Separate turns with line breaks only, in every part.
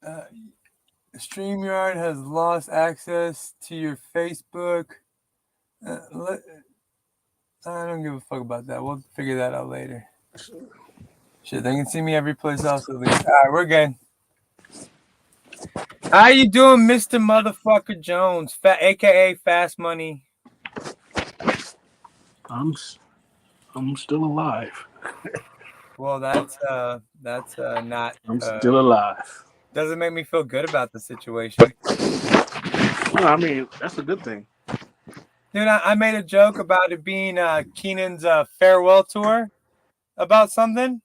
Uh, StreamYard has lost access to your Facebook. Uh, let, I don't give a fuck about that. We'll figure that out later. Shit, they can see me every place else at least. All right, we're good. How you doing, Mr. Motherfucker Jones, aka Fast Money?
I'm I'm still alive.
Well, that's not
I'm still alive.
doesn't make me feel good about the situation.
Well, I mean, that's a good thing.
Dude, I made a joke about it being Keenan's farewell tour about something.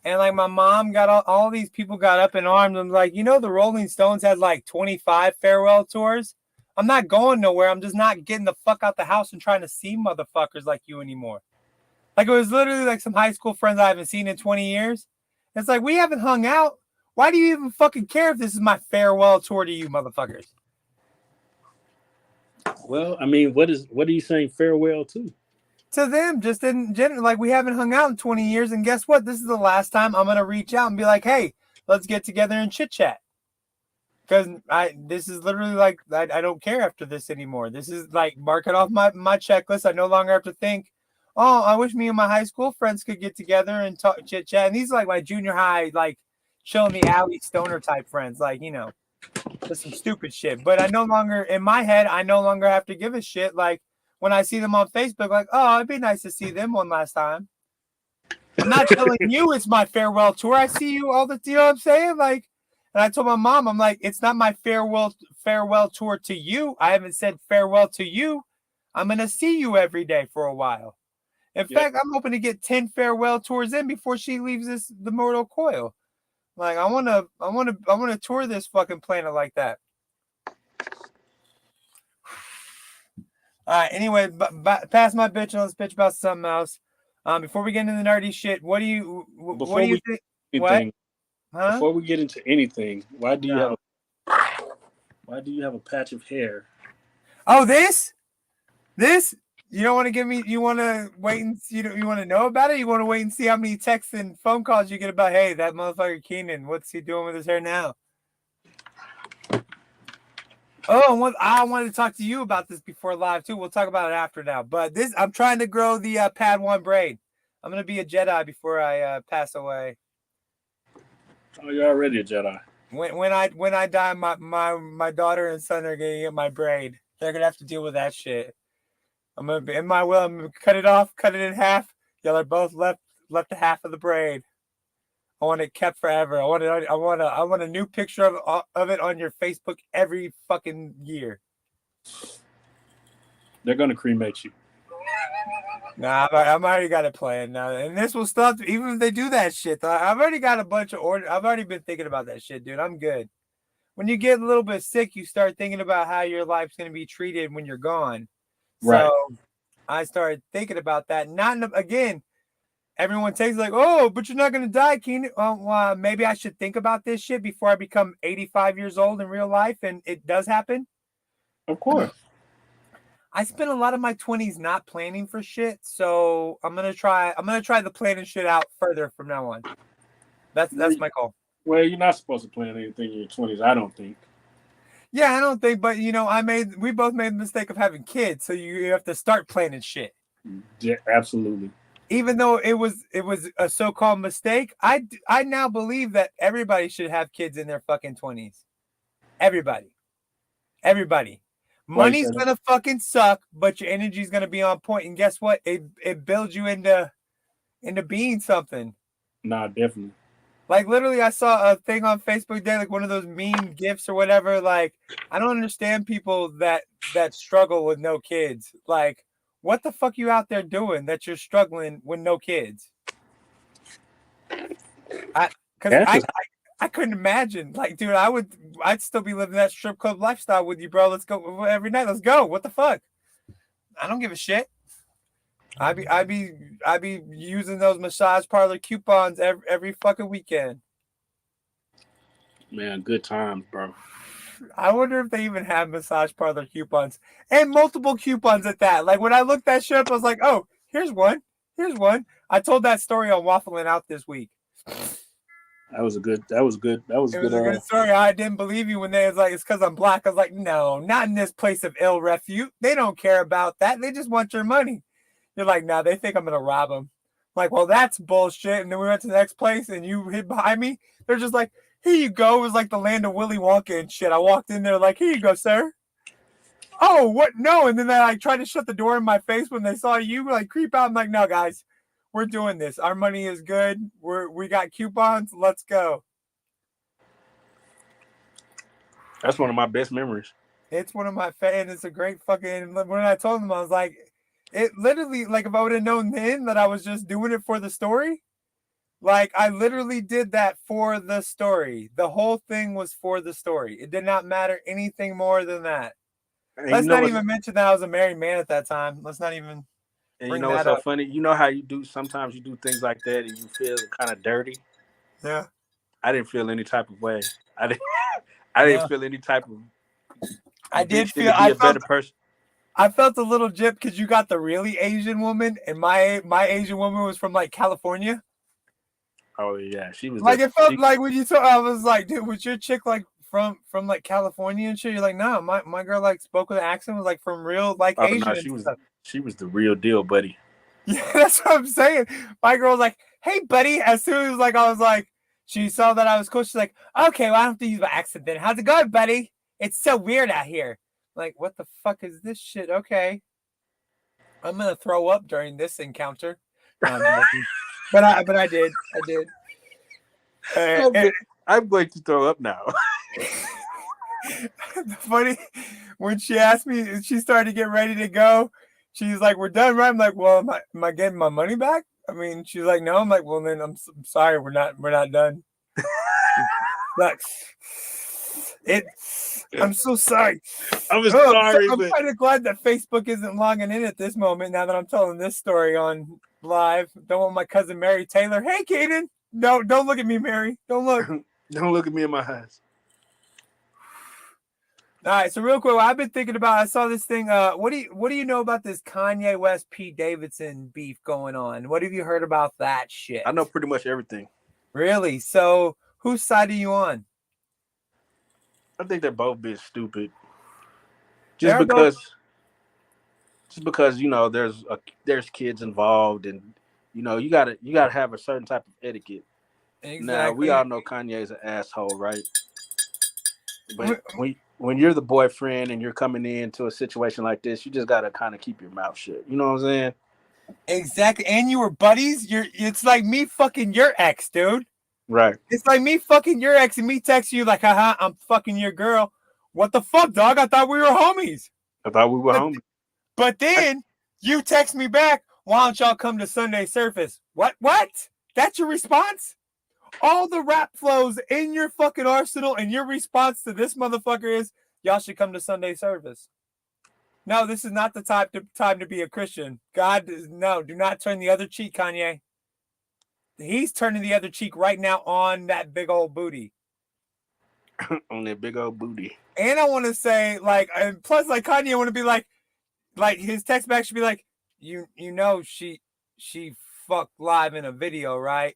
And like my mom got all these people got up in arms. I'm like, the Rolling Stones had like 25 farewell tours. I'm not going nowhere. I'm just not getting the fuck out the house and trying to see motherfuckers like you anymore. Like it was literally like some high school friends I haven't seen in 20 years. It's like we haven't hung out. Why do you even fucking care if this is my farewell tour to you motherfuckers?
Well, I mean, what are you saying farewell to?
To them, just in general, like we haven't hung out in 20 years. And guess what? This is the last time I'm going to reach out and be like, hey, let's get together and chit chat. Because this is literally like, I don't care after this anymore. This is like, mark it off my checklist. I no longer have to think, oh, I wish me and my high school friends could get together and talk, chit chat. And these are like my junior high, like chill in the alley stoner type friends, like, just some stupid shit. But I no longer, in my head, I no longer have to give a shit. Like when I see them on Facebook, like, oh, it'd be nice to see them one last time. I'm not telling you it's my farewell tour. I see you all the, you know what I'm saying? Like, and I told my mom, I'm like, it's not my farewell tour to you. I haven't said farewell to you. I'm gonna see you every day for a while. In
Yeah.
fact, I'm hoping to get 10 farewell tours in before she leaves the mortal coil. Like, I wanna tour this fucking planet like that. All right. Anyway, pass my bitch and let's bitch about something else. Before we get into the nerdy shit, what do
Before
you
we
think? What?
anything,
Huh?
before we get into anything,
No.
why do you have a patch of hair?
Oh, this. You don't want to give me. You want to wait and you want to know about it. You want to wait and see how many texts and phone calls you get about. Hey, that motherfucker Keenan. What's he doing with his hair now? Oh, and I wanted to talk to you about this before live too. We'll talk about it after now. But I'm trying to grow the Padawan braid. I'm gonna be a Jedi before I pass away.
Oh, you're already a Jedi.
When I die, my daughter and son are gonna get my braid. They're gonna have to deal with that shit. I'm gonna be in my will. I'm gonna cut it off, cut it in half. Y'all are both left a half of the braid. I want it kept forever. I want a new picture of it on your Facebook every fucking year.
They're gonna cremate you.
Nah, I've already got it planned now, and this will stop. Even if they do that shit, though, I've already got a bunch of orders. I've already been thinking about that shit, dude. I'm good. When you get a little bit sick, you start thinking about how your life's gonna be treated when you're gone.
Right.
So I started thinking about that. Again. Everyone takes like, oh, but you're not gonna die, Keenan. Well, maybe I should think about this shit before I become 85 years old in real life, and it does happen.
Of course.
I spent a lot of my 20s not planning for shit, so I'm gonna try. I'm gonna try the planning shit out further from now on. That's my goal.
Well, you're not supposed to plan anything in your 20s. I don't think.
Yeah, I don't think, but we both made the mistake of having kids, so you have to start planning shit.
Yeah, absolutely.
Even though it was a so-called mistake, I now believe that everybody should have kids in their fucking 20s. Everybody.
Why you
Money's
say that?
gonna fucking suck, but your energy's gonna be on point. And guess what? It builds you into being something.
Nah, definitely.
Like literally, I saw a thing on Facebook today, like one of those meme gifs or whatever. Like, I don't understand people that struggle with no kids. Like, what the fuck you out there doing that you're struggling with no kids? I because
That's
I,
just
I couldn't imagine. Like, dude, I'd still be living that strip club lifestyle with you, bro. Let's go every night. Let's go. What the fuck? I don't give a shit. I be using those massage parlor coupons every fucking weekend.
man, good times, bro.
I wonder if they even have massage parlor coupons and multiple coupons at that. Like when I looked that shit up, I was like, oh, here's one. Here's one. I told that story on Waffling Out this week.
That was a good. That was good. That was
It
good.
was a good story. I didn't believe you when they was like, it's because I'm black. I was like, no, not in this place of ill repute. They don't care about that. They just want your money. You're like, no, they think I'm gonna rob them. I'm like, well, that's bullshit. And then we went to the next place, and you hid behind me. They're just like, here you go. It was like the land of Willy Wonka and shit. I walked in there like, here you go, sir. Oh, what? No. And then they like tried to shut the door in my face when they saw you like creep out. I'm like, no, guys, we're doing this. Our money is good. We got coupons. Let's go.
That's one of my best memories.
It's one of my and it's a great fucking. When I told them, I was like, it literally like if I would have known then that I was just doing it for the story, like I literally did that for the story. The whole thing was for the story. It did not matter anything more than that.
And
Let's not even mention that I was a married man at that time. Let's not even
you
bring
know what's
that
so
up.
funny? You know how you do sometimes you do things like that and you feel kind of dirty.
Yeah.
I didn't feel any type of way. I didn't. I didn't
No.
feel any type of.
I did
Bitch,
feel.
to be a better person.
I felt a little gypped because you got the really Asian woman, and my Asian woman was from like California.
Oh yeah, she was
Like it felt like when you told, I was like, dude, was your chick like from like California and shit? You're like, no, my girl like spoke with an accent, was like from real like
Oh
Asian
no,
and stuff.
she was the real deal, buddy.
Yeah, that's what I'm saying. My girl was like, hey, buddy. As soon as like I was like, she saw that I was cool. She's like, okay, well I don't have to use my accent then. How's it going, buddy? It's so weird out here. Like, what the fuck is this shit? Okay, I'm gonna throw up during this encounter. No, I'm joking. But I did.
I'm going to throw up now.
Funny, when she asked me, she started to get ready to go. She's like, "We're done, right?" I'm like, "Well, am I getting my money back?" I mean, she's like, "No." I'm like, "Well, then I'm sorry, we're not done." I'm so sorry.
I'm sorry,
I'm
but
kind of glad that Facebook isn't logging in at this moment. Now that I'm telling this story on live, don't want my cousin Mary Taylor. Hey, Kaden, no, don't look at me, Mary. Don't look.
Don't look at me in my eyes.
All right, so real quick, I've been thinking about. I saw this thing. What do you know about this Kanye West Pete Davidson beef going on? What have you heard about that shit?
I know pretty much everything.
Really? So whose side are you on?
I think they're both being stupid. Just because you know there's kids involved, and you know you gotta have a certain type of etiquette.
Exactly.
Now we all know Kanye's an asshole, right? But when you're the boyfriend and you're coming into a situation like this, you just gotta kind of keep your mouth shut. You know what I'm saying?
Exactly. And you were buddies. It's like me fucking your ex, dude.
Right.
It's like me fucking your ex and me texting you like, haha, I'm fucking your girl. What the fuck, dog? I thought we were homies.
I thought we were homies.
But then you text me back, why don't y'all come to Sunday Surface? What? That's your response? All the rap flows in your fucking arsenal, and your response to this motherfucker is, y'all should come to Sunday Service. No, this is not the time to be a Christian. God, no, do not turn the other cheek, Kanye. He's turning the other cheek right now on that big old booty.
On that big old booty.
And I want to say, like, and plus, like, Kanye want to be like his text back should be like, you know, she fucked live in a video, right?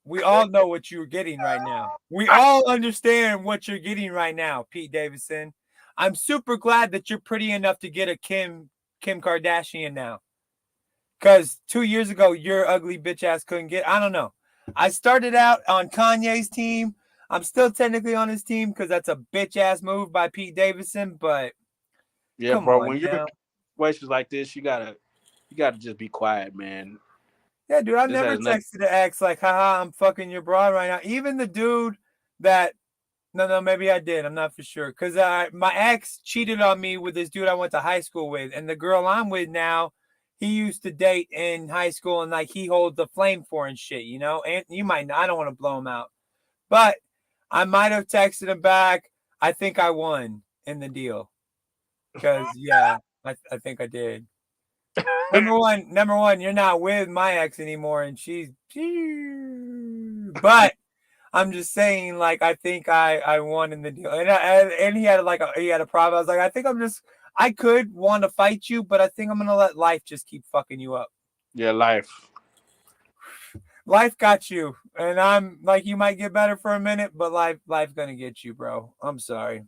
We all know what you're getting right now. We all understand what you're getting right now, Pete Davidson. I'm super glad that you're pretty enough to get a Kim Kardashian now. Because 2 years ago, your ugly bitch ass couldn't get. I don't know. I started out on Kanye's team. I'm still technically on his team because that's a bitch ass move by Pete Davidson. But
yeah, bro, when you're in situations like this, you gotta just be quiet, man.
Yeah, dude, I never texted the ex like, haha, I'm fucking your broad right now. Even the dude that, no, maybe I did. I'm not for sure. Because my ex cheated on me with this dude I went to high school with. And the girl I'm with now, he used to date in high school and like he holds the flame for and shit, you know? And you might not, I don't want to blow him out. But I might have texted him back. I think I won in the deal. Because, yeah, I think I did. Number one, you're not with my ex anymore, and she's. But I'm just saying, like, I think I won in the deal, and he had a problem. I was like, I could want to fight you, but I think I'm gonna let life just keep fucking you up.
Yeah, life.
life got you, and I'm like, you might get better for a minute, but life gonna get you, bro. I'm sorry.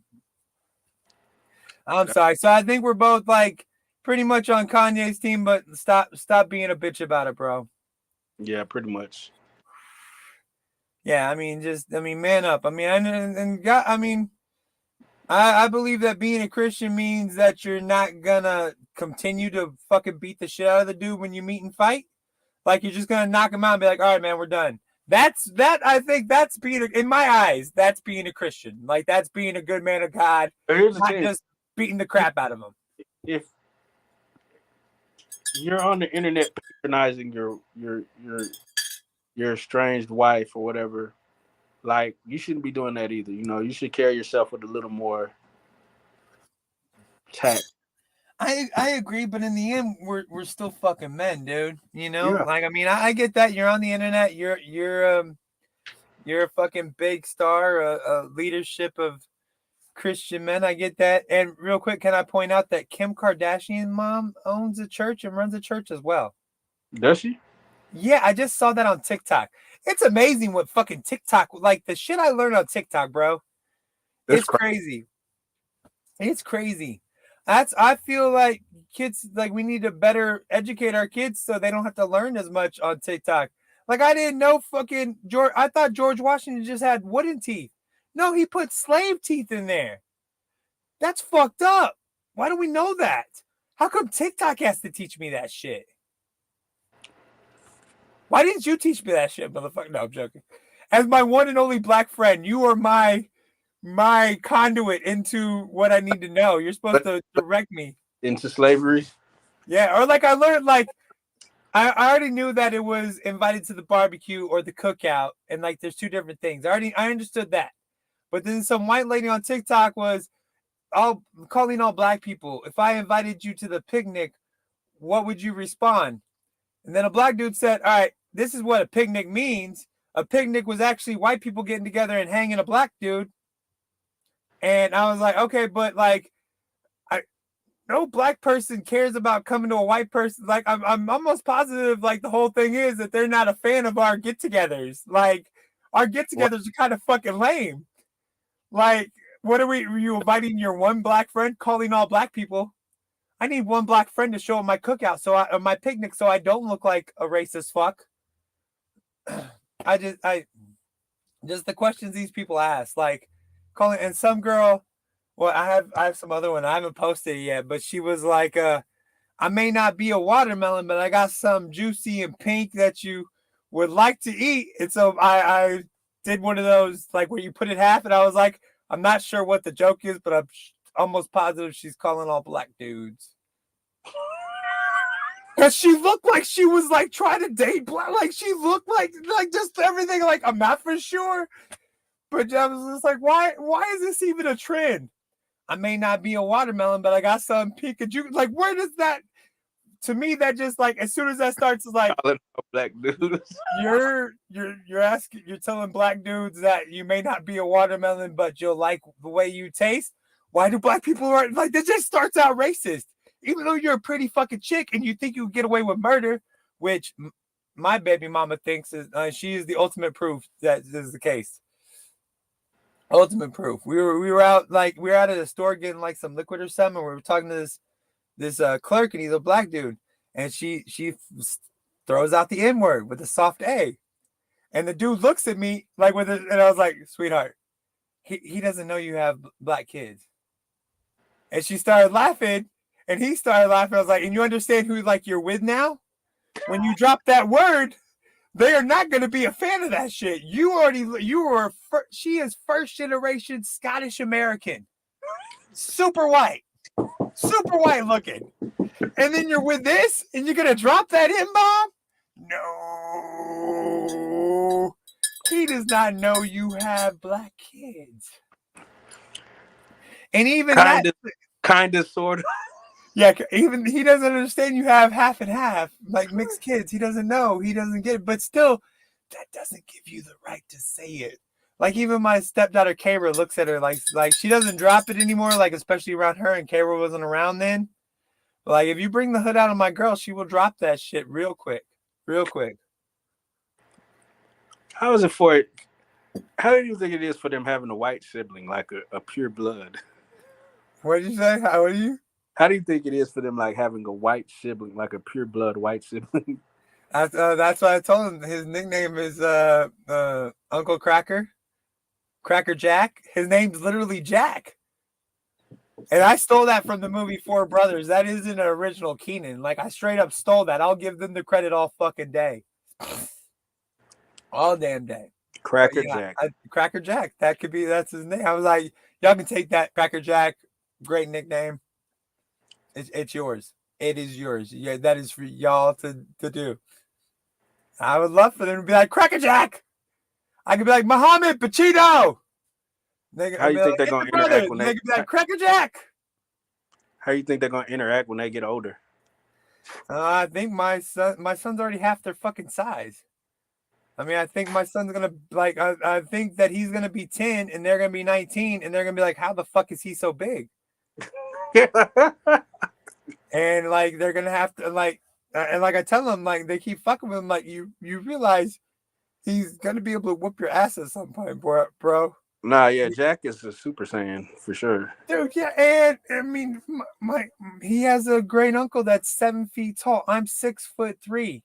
I'm sorry. So I think we're both like pretty much on Kanye's team, but stop being a bitch about it, bro.
Yeah, pretty much.
Yeah, I mean, man up. I mean, and God, I mean, I believe that being a Christian means that you're not gonna continue to fucking beat the shit out of the dude when you meet and fight. Like you're just gonna knock him out and be like, all right, man, we're done. I think that's in my eyes, that's being a Christian. Like that's being a good man of God,
But here's the
not
thing:
just beating the crap out of him.
if you're on the internet patronizing your estranged wife or whatever, like you shouldn't be doing that either. You know, you should carry yourself with a little more tact.
I agree, but in the end, we're still fucking men, dude. You know,
Yeah,
like I mean, I get that you're on the internet, you're a fucking big star, a leadership of Christian men. I get that. And real quick, can I point out that Kim Kardashian mom owns a church and runs a church as well?
does she?
Yeah, I just saw that on TikTok. It's amazing what fucking TikTok, like the shit I learned on TikTok, bro.
That's
It's
crazy.
crazy. It's crazy. I feel like kids, like we need to better educate our kids so they don't have to learn as much on TikTok. Like I didn't know fucking George. I thought George Washington just had wooden teeth. No, he put slave teeth in there. That's fucked up. Why do we know that? How come TikTok has to teach me that shit? Why didn't you teach me that shit, motherfucker? No, I'm joking. As my one and only black friend, you are my conduit into what I need to know. You're supposed
But
to direct me.
into slavery.
Yeah, or like I learned, like I already knew that it was invited to the barbecue or the cookout, and like there's two different things. I understood that, but then some white lady on TikTok was all calling all black people. If I invited you to the picnic, what would you respond? And then a black dude said, "All right, this is what a picnic means. A picnic was actually white people getting together and hanging a black dude." And I was like, "Okay, but like no black person cares about coming to a white person. Like I'm almost positive like the whole thing is that they're not a fan of our get-togethers. Like our get-togethers are kind of fucking lame. Like what are you inviting your one black friend calling all black people? I need one black friend to show at my cookout or my picnic so I don't look like a racist fuck. I just the questions these people ask, like calling and some girl. Well, I have some other one I haven't posted it yet, but she was like, I may not be a watermelon, but I got some juicy and pink that you would like to eat. And so I did one of those like where you put it half, and I was like, I'm not sure what the joke is, but I'm almost positive she's calling all black dudes. Cause she looked like she was like trying to date black, like she looked like just everything. Like I'm not for sure, but I was just like, why is this even a trend? I may not be a watermelon, but I got some Pikachu. Like, where does that? To me, that just like as soon as that starts, it's like
Calling out black dudes.
you're telling black dudes that you may not be a watermelon, but you'll like the way you taste. Why do black people like that? Just starts out racist, even though you're a pretty fucking chick and you think you get away with murder, which my baby mama thinks is she is the ultimate proof that this is the case. Ultimate proof. We were out like we were out at a store getting like some liquid or something. And we were talking to this clerk, and he's a black dude, and she throws out the N word with a soft A, and the dude looks at me like with it, and I was like, sweetheart, he doesn't know you have black kids, and she started laughing, and he started laughing. I was like, and you understand who like you're with now? When you drop that word, they are not going to be a fan of that shit. She is first generation Scottish American, super white looking. And then you're with this and you're going to drop that M-bomb? No. He does not know you have black kids. And even
kind of, sort of.
Yeah, even he doesn't understand you have half and half, like mixed kids. He doesn't know. He doesn't get it. But still, that doesn't give you the right to say it. Like even my stepdaughter Kara looks at her like she doesn't drop it anymore, like especially around her, and Kara wasn't around then. But like if you bring the hood out of my girl, she will drop that shit real quick. Real quick.
How is it for it? How do you think it is for them having a white sibling, like a pure blood?
What did you say? How are you?
How do you think it is for them, like having a white sibling, like a pure blood white sibling?
That's what I told him. His nickname is Uncle Cracker, Cracker Jack. His name's literally Jack. And I stole that from the movie Four Brothers. That isn't an original Keenan. Like, I straight up stole that. I'll give them the credit all fucking day. All damn day.
Cracker
Yeah,
Jack.
Cracker Jack. That's his name. I was like, y'all can take that. Cracker Jack. Great nickname. It's yours. It is yours. Yeah, that is for y'all to do. I would love for them to be like, Cracker Jack. I could be like, Muhammad Pacino.
How you think they're gonna interact when
they could be like, Cracker Jack.
How you think they're gonna interact when they get older?
I think my son's already half their fucking size. I mean, I think my son's gonna like. I think that he's gonna be 10 and they're gonna be 19 and they're gonna be like, how the fuck is he so big? And like they're gonna have to like, and like I tell them, like they keep fucking with him. Like you realize he's gonna be able to whoop your ass at some point, bro.
Nah, yeah, Jack is a Super Saiyan for sure.
Dude, yeah, and I mean, he has a great uncle that's 7 feet tall. I'm 6'3".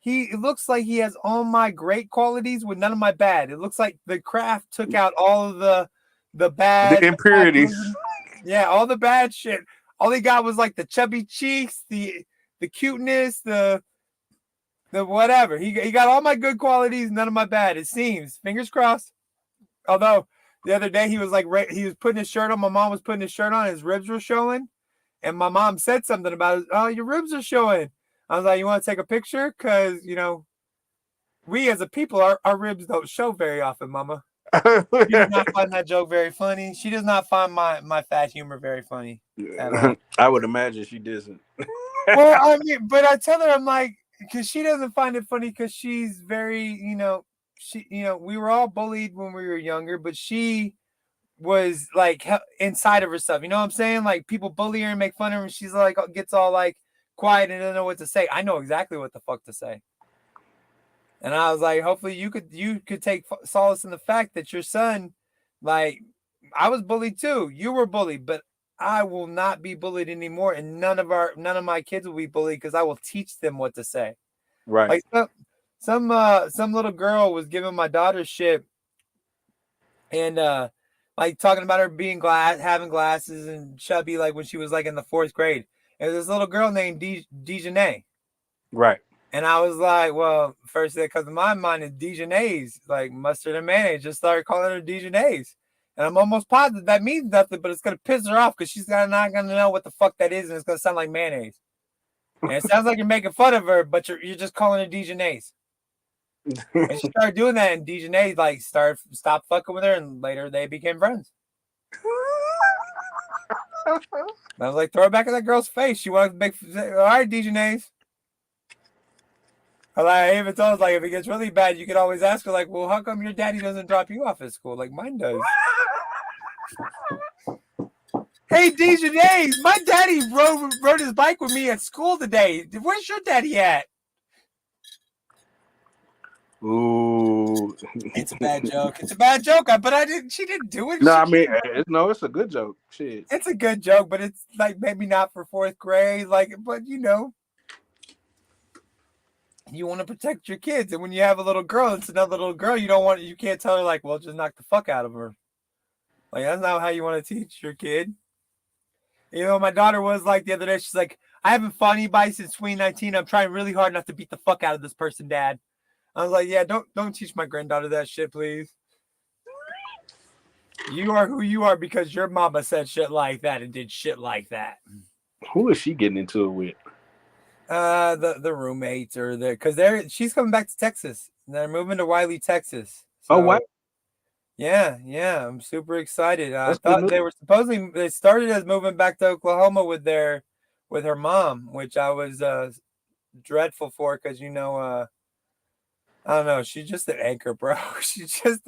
It looks like he has all my great qualities with none of my bad. It looks like the craft took out all of the bad,
The impurities.
Yeah, all the bad shit. All he got was like the chubby cheeks, the cuteness, the whatever. He got all my good qualities, none of my bad. It seems. Fingers crossed. Although the other day he was like, he was putting his shirt on. My mom was putting his shirt on. His ribs were showing, and my mom said something about, "Oh, your ribs are showing." I was like, "You want to take a picture? Because we as a people, our ribs don't show very often, Mama." She does not find that joke very funny. She does not find my fat humor very funny at all.
I would imagine she doesn't.
Well, I mean, but I tell her, I'm like, because she doesn't find it funny because she's very, we were all bullied when we were younger, but she was like inside of herself. You know what I'm saying? Like people bully her and make fun of her, and she's like gets all like quiet and doesn't know what to say. I know exactly what the fuck to say. And I was like, hopefully you could take solace in the fact that your son, like, I was bullied too. You were bullied, but I will not be bullied anymore, and none of my kids will be bullied because I will teach them what to say.
Right.
Like some little girl was giving my daughter shit, and like talking about her being having glasses and chubby, like when she was like in the 4th grade. And there's this little girl named Dejanay.
Right.
And I was like, well, first that comes to my mind is Dijonnaise, like mustard and mayonnaise. Just started calling her Dijonnaise. And I'm almost positive that means nothing, but it's going to piss her off because she's not going to know what the fuck that is, and it's going to sound like mayonnaise. And it sounds like you're making fun of her, but you're just calling her Dijonnaise. And she started doing that, and Dijonnaise like stopped fucking with her, and later they became friends. I was like, throw it back in that girl's face. She wanted to make, all right, Dijonnaise. I even told her, like, if it gets really bad, you could always ask her, like, well, how come your daddy doesn't drop you off at school like mine does? Hey, Dijonnaise, my daddy rode his bike with me at school today. Where's your daddy at?
Ooh,
it's a bad joke. It's a bad joke, but she didn't do it.
No, I mean, it's a good joke. Shit,
it's a good joke, but it's like maybe not for 4th grade. Like, but you want to protect your kids, and when you have a little girl, it's another little girl. You can't tell her like, well, just knock the fuck out of her. Like that's not how you want to teach your kid. My daughter was like the other day. She's like, I haven't fought anybody since 2019. I'm trying really hard not to beat the fuck out of this person, Dad. I was like, yeah, don't teach my granddaughter that shit, please. You are who you are because your mama said shit like that and did shit like that.
Who is she getting into it with?
The roommates or because she's coming back to Texas. They're moving to Wiley, Texas.
So, wow.
Yeah, I'm super excited. I thought they started as moving back to Oklahoma with her mom, which I was dreadful for because I don't know, she's just an anchor, bro. she's just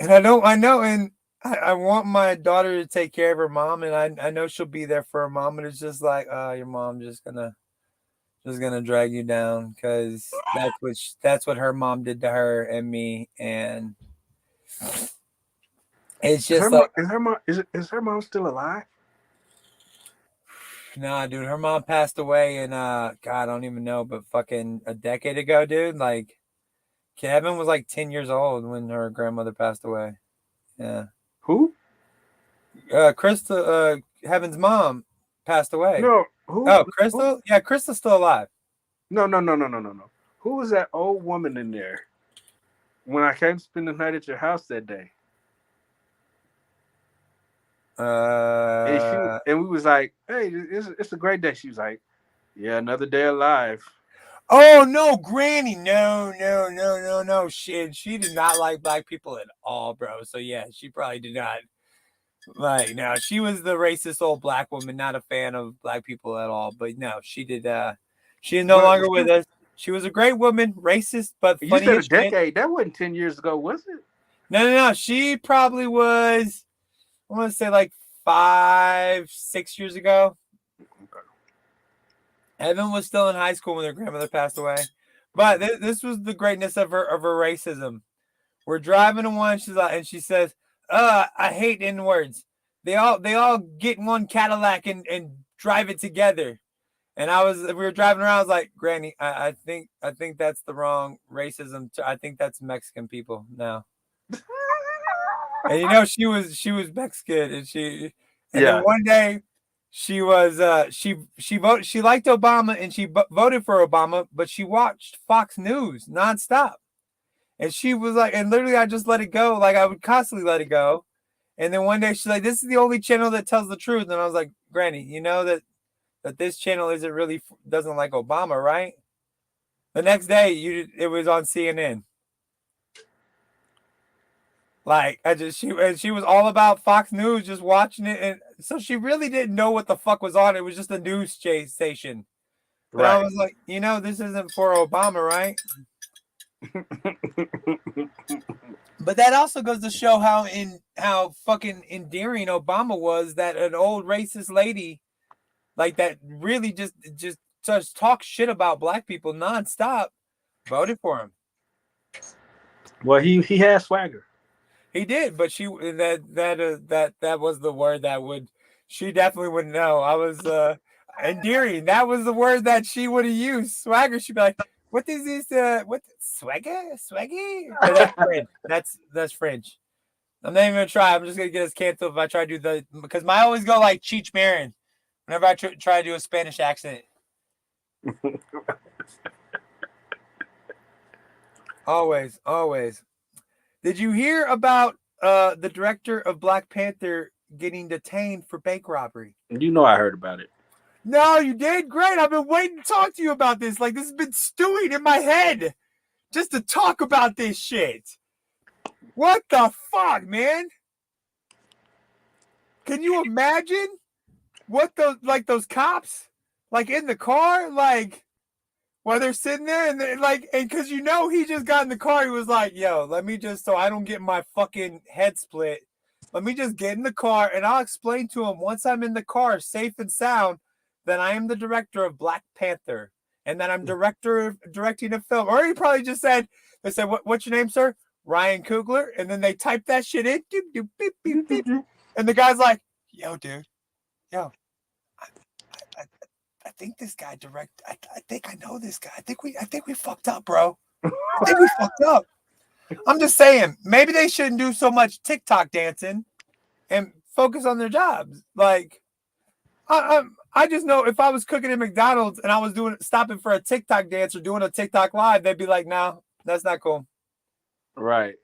and I know, and I want my daughter to take care of her mom, and I know she'll be there for her mom, and it's just like, your mom just gonna is gonna drag you down because that's what her mom did to her and me, and it's
Is her
just
mom?
like,
Is her mom still alive?
nah, dude, her mom passed away in God, I don't even know, but fucking a decade ago, dude. Like Kevin was like 10 years old when her grandmother passed away. Yeah.
Who?
Crystal, Heaven's mom passed away.
No. Who?
Oh,
Who?
Crystal? Yeah, Crystal's still alive.
No, no, no, no, no, no, no. Who was that old woman in there when I came to spend the night at your house that day?
Uh,
And we was like, "Hey, it's a great day." She was like, "Yeah, another day alive."
oh no, Granny. No, no, no, no, no. She did not like black people at all, bro. So yeah, she probably did not like, no, she was the racist old black woman, not a fan of black people at all. But no, she is no
But
longer with us. She was a great woman, racist, but
you
funny
said a
as shit.
decade. That wasn't 10 years ago, was it?
No, no, no. She probably was, I want to say like 5, 6 years ago. Evan was still in high school when her grandmother passed away. But this was the greatness of her racism. We're driving to one, she's like, and she says, I hate N words. They all get in one Cadillac and drive it together. And we were driving around, I was like, Granny, I think that's the wrong racism. I think that's Mexican people now. And she was Mexican, and then
Yeah.
one day she liked Obama and she voted for Obama, but she watched Fox News nonstop. And she was like, and literally I just let it go. Like I would constantly let it go. And then one day she's like, this is the only channel that tells the truth. And I was like, Granny, you know that this channel doesn't like Obama, right? The next day it was on CNN. Like she was all about Fox News, just watching it, and so she really didn't know what the fuck was on. It was just a news station. But I
Right.
was like, this isn't for Obama, right? But that also goes to show how fucking endearing Obama was. That an old racist lady like that really just talk shit about black people nonstop voted for him.
Well, he has swagger.
He did, but that was the word she definitely wouldn't know. I was endearing. That was the word that she would have used. Swagger. She'd be like, "What is this? What swagger? Swaggy?" That's French. That's French. I'm not even gonna try. I'm just gonna get us canceled if I try to do because I always go like Cheech Marin whenever I try to do a Spanish accent. Always, always. Did you hear about the director of Black Panther getting detained for bank robbery?
You know I heard about it.
No, you did? Great. I've been waiting to talk to you about this. Like, this has been stewing in my head just to talk about this shit. What the fuck, man? Can you imagine what those cops, like, in the car, like, while they're sitting there and because he just got in the car, he was like, yo, let me just, so I don't get my fucking head split, let me just get in the car and I'll explain to him once I'm in the car, safe and sound, that I am the director of Black Panther and that I'm directing a film. Or he probably just said, they said, what's your name, sir? Ryan Coogler. And then they typed that shit in. Doop, doop, beep, beep, beep. And the guy's like, yo, dude, yo, I think this guy I think I know this guy. I think we fucked up, bro. I think we fucked up. I'm just saying, maybe they shouldn't do so much TikTok dancing and focus on their jobs. Like, I just know if I was cooking at McDonald's and I was stopping for a TikTok dance or doing a TikTok live, they'd be like, no, that's not cool.
Right.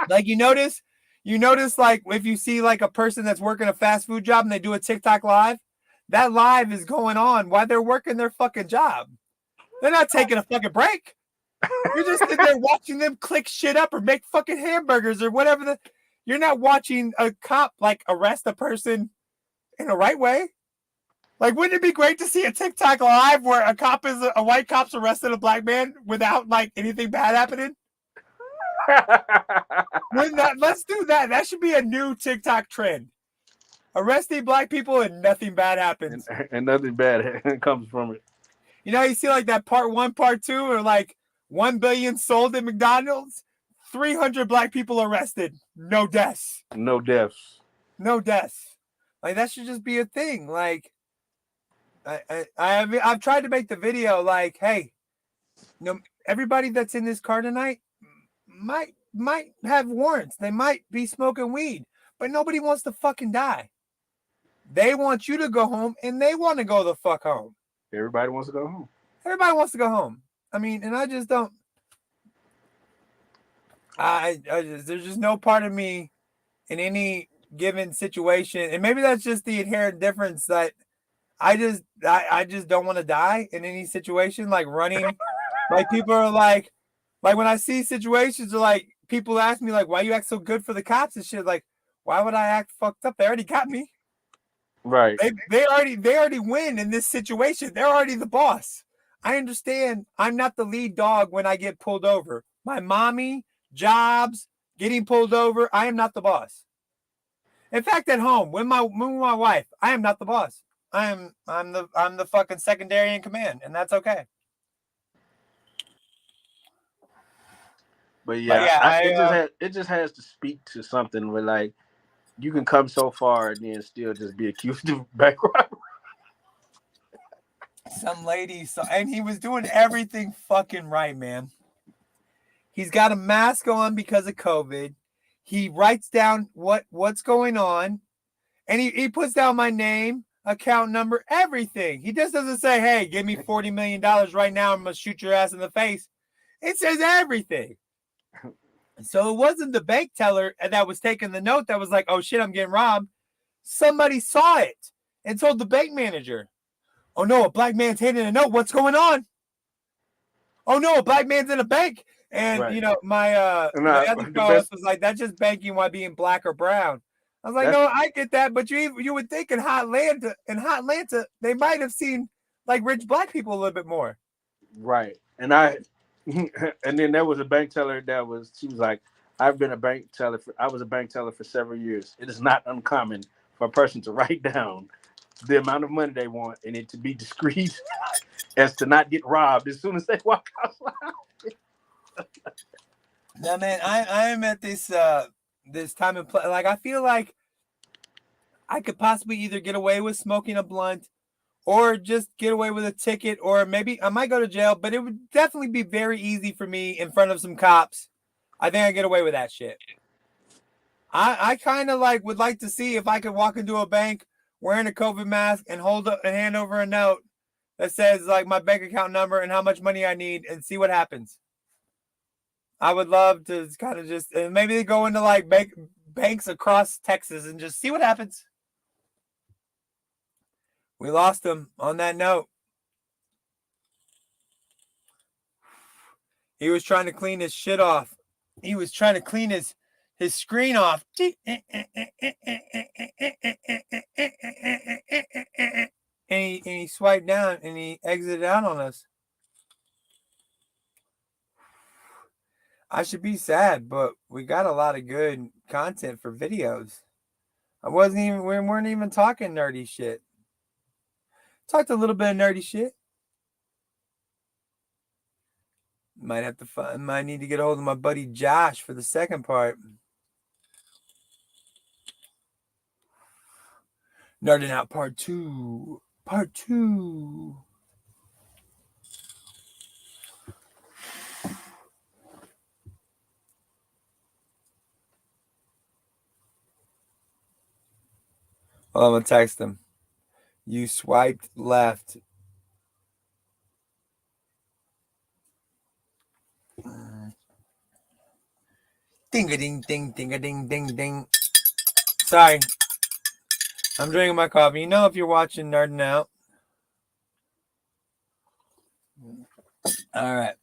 Like, you notice like if you see like a person that's working a fast food job and they do a TikTok live, that live is going on while they're working their fucking job. They're not taking a fucking break. You're just sitting there watching them click shit up or make fucking hamburgers or whatever. You're not watching a cop like arrest a person in the right way. Like, wouldn't it be great to see a TikTok live where a white cop's arrested a black man without like anything bad happening? Let's do that. That should be a new TikTok trend. Arresting black people and nothing bad happens.
And nothing bad comes from it.
You know, you see like that part 1, part 2, or like 1 billion sold at McDonald's, 300 black people arrested, no deaths.
No deaths.
No deaths. Like that should just be a thing. Like I've tried to make the video like, hey, you know, everybody that's in this car tonight might have warrants. They might be smoking weed, but nobody wants to fucking die. They want you to go home, and they want to go the fuck home.
Everybody wants to go home.
Everybody wants to go home. I mean, and I just don't. There's just no part of me in any given situation, and maybe that's just the inherent difference that I just don't want to die in any situation. Like running, like people are like when I see situations, like people ask me like, why you act so good for the cops and shit. Like, why would I act fucked up? They already got me.
Right.
They already win in this situation. They're already the boss. I understand I'm not the lead dog when I get pulled over. My mommy, jobs, getting pulled over, I am not the boss. In fact, at home, with my wife, I am not the boss. I'm the fucking secondary in command, and that's okay.
But yeah, it just has to speak to something where like you can come so far and then still just be accused of bank robbery.
Some lady, and he was doing everything fucking right, man. He's got a mask on because of COVID. He writes down what's going on, and he puts down my name, account number, everything. He just doesn't say, hey, give me $40 million right now. I'm going to shoot your ass in the face. It says everything. So it wasn't the bank teller that was taking the note that was like, oh, shit, I'm getting robbed. Somebody saw it and told the bank manager, oh, no, a black man's handing a note. What's going on? Oh, no, a black man's in a bank. And,
right.
you know, my other co-host was like, that's just banking while being black or brown. I was like, no, I get that. But you would think in Hot Atlanta, they might have seen like rich black people a little bit more.
Right. And then there was a bank teller she was like, I was a bank teller for several years. It is not uncommon for a person to write down the amount of money they want and it to be discreet as to not get robbed as soon as they walk outside.
No, man, I am at this time and place. Like, I feel like I could possibly either get away with smoking a blunt or just get away with a ticket, or maybe I might go to jail, but it would definitely be very easy for me in front of some cops. I think I get away with that shit. I kind of would like to see if I could walk into a bank wearing a COVID mask and hand over a note that says like my bank account number and how much money I need and see what happens. I would love to kind of just maybe go into like banks across Texas and just see what happens. We lost him on that note. He was trying to clean his shit off. He was trying to clean his screen off. And he swiped down and he exited out on us. I should be sad, but we got a lot of good content for videos. We weren't even talking nerdy shit. Talked a little bit of nerdy shit. Might need to get a hold of my buddy Josh for the second part. NerdN OUT part 2. Part 2. Oh, I'm gonna text him. You swiped left. Ding-a-ding-ding-ding-a-ding-ding-ding. Sorry. I'm drinking my coffee. You know if you're watching NerdN OUT. All right.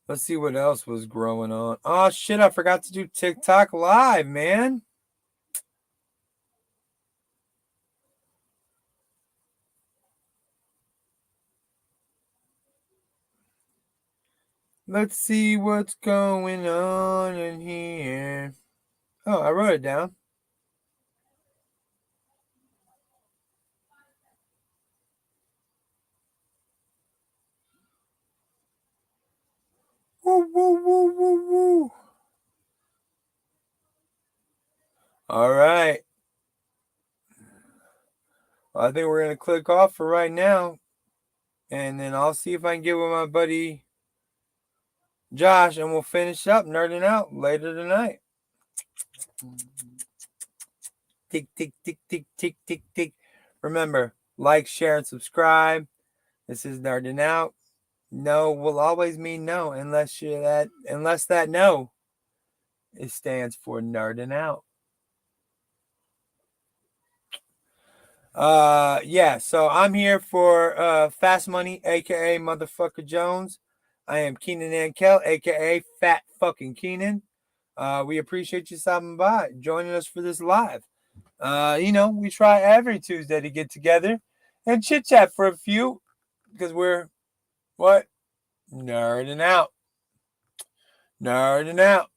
Let's see what else was growing on. Oh, shit. I forgot to do TikTok live, man. Let's see what's going on in here. Oh, I wrote it down. woo, woo, woo, woo, woo. All right. Well, I think we're going to click off for right now. And then I'll see if I can get with my buddy Josh, and we'll finish up nerding out later tonight. Tick, tick, tick, tick, tick, tick, tick. Remember, like, share, and subscribe. This is Nerding Out. No will always mean no, unless that no, it stands for Nerding Out. Yeah, so I'm here for Fast Money, aka Motherfucker Jones. I am Keenan Ankel, aka Fat Fucking Keenan. We appreciate you stopping by, joining us for this live. We try every Tuesday to get together and chit chat for a few, because we're what? Nerding out. Nerding out.